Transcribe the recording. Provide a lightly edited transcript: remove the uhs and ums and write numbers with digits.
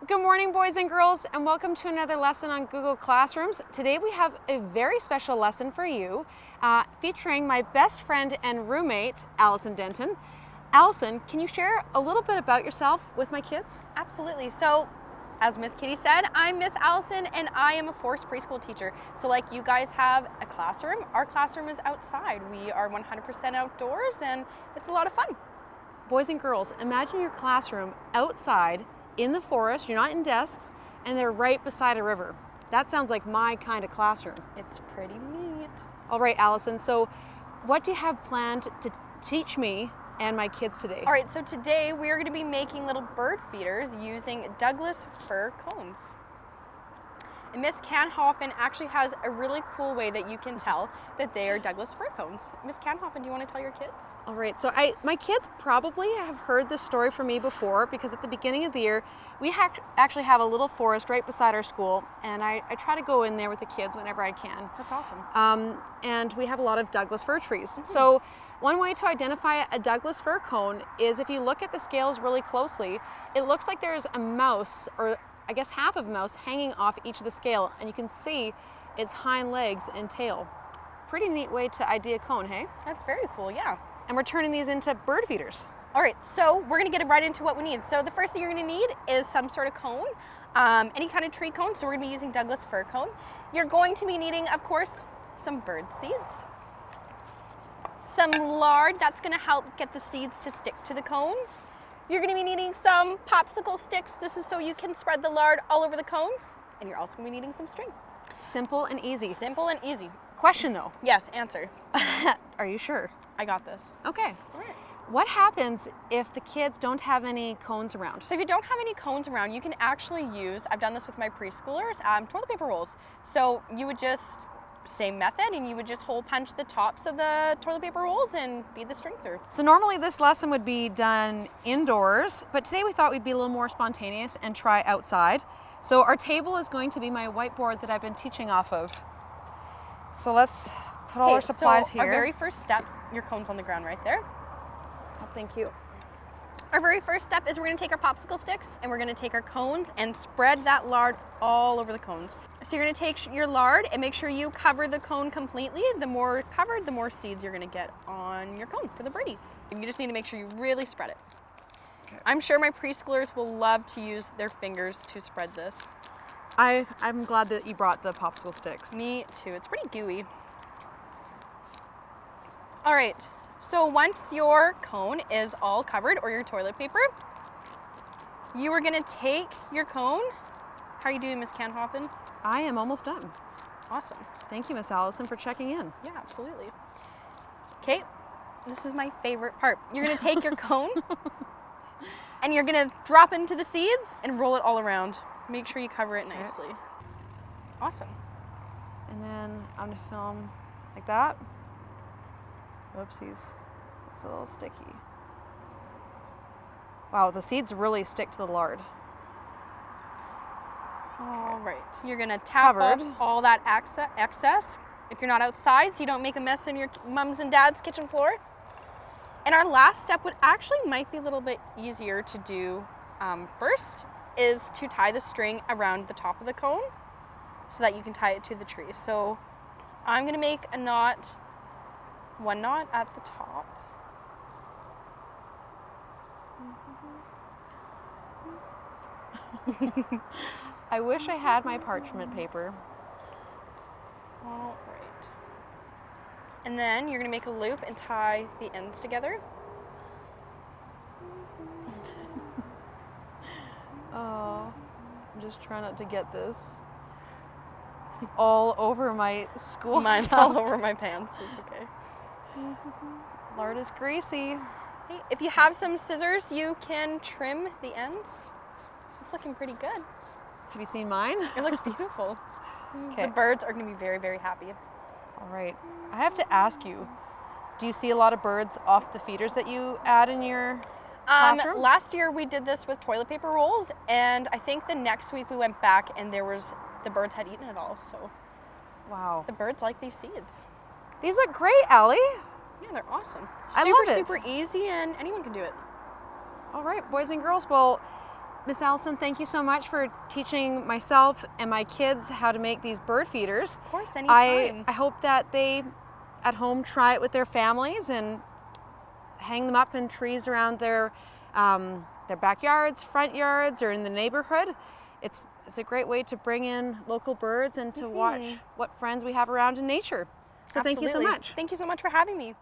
Good morning, boys and girls, and welcome to another lesson on Google Classrooms. Today we have a very special lesson for you, featuring my best friend and roommate, Allison Denton. Allison, can you share a little bit about yourself with my kids? Absolutely. So, as Miss Kitty said, I'm Miss Allison and I am a forced preschool teacher. So like you guys have a classroom, our classroom is outside. We are 100% outdoors and it's a lot of fun. Boys and girls, imagine your classroom outside in the forest, you're not in desks, and they're right beside a river. That sounds like my kind of classroom. It's pretty neat. All right, Allison, so what do you have planned to teach me and my kids today? All right, so today we are going to be making little bird feeders using Douglas fir cones. And Miss Kanhoffen actually has a really cool way that you can tell that they are Douglas fir cones. Miss Kanhoffen, do you want to tell your kids? All right, so my kids probably have heard this story from me before because at the beginning of the year, we actually have a little forest right beside our school, and I try to go in there with the kids whenever I can. That's awesome. And we have a lot of Douglas fir trees. So one way to identify a Douglas fir cone is if you look at the scales really closely, it looks like there's a mouse, or I guess half of a mouse, hanging off each of the scale, and you can see its hind legs and tail. Pretty neat way to ID a cone, hey? That's very cool, yeah. And we're turning these into bird feeders. All right, so we're gonna get right into what we need. So the first thing you're gonna need is some sort of cone, any kind of tree cone. So we're gonna be using Douglas fir cone. You're going to be needing, of course, some bird seeds, some lard, that's gonna help get the seeds to stick to the cones. You're gonna be needing some popsicle sticks. This is so you can spread the lard all over the cones. And you're also gonna be needing some string. Simple and easy. Simple and easy. Question though. Yes, answer. Are you sure? I got this. Okay. All right. What happens if the kids don't have any cones around? So if you don't have any cones around, you can actually use, I've done this with my preschoolers, toilet paper rolls. So you would just, same method, and you would just hole punch the tops of the toilet paper rolls and feed the string through. So normally this lesson would be done indoors, but today we thought we'd be a little more spontaneous and try outside. So our table is going to be my whiteboard that I've been teaching off of. So let's put all our supplies here. Our very first step, your cone's on the ground right there. Oh, thank you. Our very first step is we're gonna take our popsicle sticks and we're gonna take our cones and spread that lard all over the cones. So you're gonna take your lard and make sure you cover the cone completely. The more covered, the more seeds you're gonna get on your cone for the birdies. You just need to make sure you really spread it. Okay. I'm sure my preschoolers will love to use their fingers to spread this. I'm glad that you brought the popsicle sticks. Me too, it's pretty gooey. All right. So once your cone is all covered, or your toilet paper, you are gonna take your cone. How are you doing, Miss Kanhoffen? I am almost done. Awesome. Thank you, Miss Allison, for checking in. Yeah, absolutely. Okay, this is my favorite part. You're gonna take your cone and you're gonna drop into the seeds and roll it all around. Make sure you cover it nicely. Okay. Awesome. And then I'm gonna film like that. Oopsies, it's a little sticky. Wow, the seeds really stick to the lard. All right, you're gonna tap off all that excess. If you're not outside, so you don't make a mess in your mom's and dad's kitchen floor. And our last step would actually might be a little bit easier to do first, is to tie the string around the top of the cone so that you can tie it to the tree. So I'm gonna make a knot, one knot at the top. I wish I had my parchment paper. All right. And then you're gonna make a loop and tie the ends together. Oh, I'm just trying not to get this all over my school Mine's stuff. all over my pants, it's okay. Lard is greasy. Hey, if you have some scissors, you can trim the ends. It's looking pretty good. Have you seen mine? It looks beautiful. Okay. The birds are going to be very, very happy. All right. I have to ask you, do you see a lot of birds off the feeders that you add in your classroom? Last year we did this with toilet paper rolls, and I think the next week we went back and the birds had eaten it all. So wow. The birds like these seeds. These look great, Allie. Yeah, they're awesome. I love it. Super easy, and anyone can do it. All right, boys and girls. Well, Miss Allison, thank you so much for teaching myself and my kids how to make these bird feeders. Of course, anytime. I hope that they at home try it with their families and hang them up in trees around their backyards, front yards, or in the neighborhood. It's a great way to bring in local birds and to watch what friends we have around in nature. So thank you so much. Thank you so much for having me.